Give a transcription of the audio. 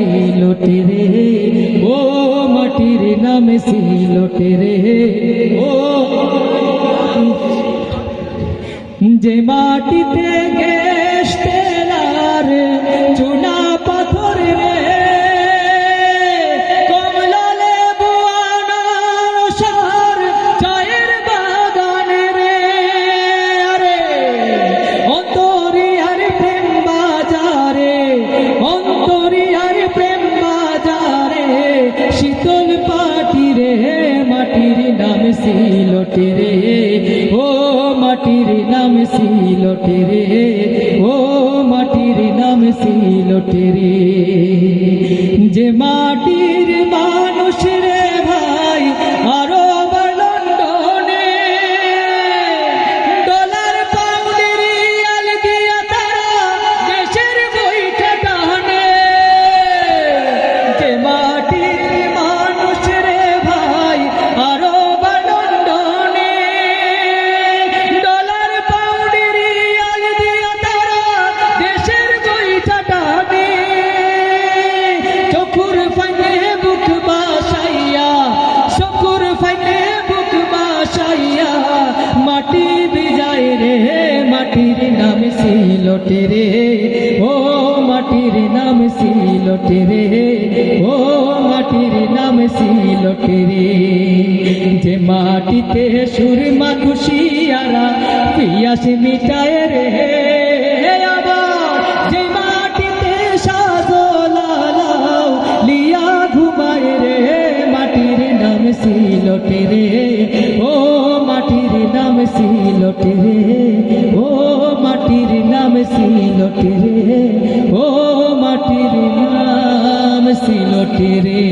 সিলটে রে, ও মাটির নাম সিলটে রে, ও যে মাটিতে গ্যাস তেল আর চুনা পাথর রে, কমলা লেবু আনারস আর চায়ের বাগান রে, আরে অন্তরিয়ার প্রেম বাজারে, অন্তরিয়ার প্রেম বাজারে শীতল পাটি রে, মাটির নাম সিলটে রে, ও মাটির নাম সিলটে রে, ও মাটির নাম সিলটে রে, যে মাটির মানুষ রে ভাই আরো লন্ডনে, ডলার পাউন্ড রিয়াল দিয়া তারা দেশের বইটা টানে, যে মাটির মানুষ রে ভাই আরো লন্ডনে, ডলার পাউন্ড রিয়াল দিয়া তারা দেশের বইটা টানে, চকুর ফাইনে বুক বাসাইয়া, চকুর ফাইনে বুক বাসাইয়া মাটি বিজায় রে, মাটির নাম সিলটে রে, ও মাটির নাম সিলটে রে, ও মাটির নাম সিলটে রে, যে মাটিতে সুরমা খুশিয়ারা পিয়াস মিটায় রে, আবার যে মাটিতে সাজলালাও লিয়া ঘুমায় রে, মাটির নাম সিলটে রে, ও মাটির নাম সিলটে রে, ও মাটির নাম সিলটে রে, ও মাটির নাম সিলটে রে।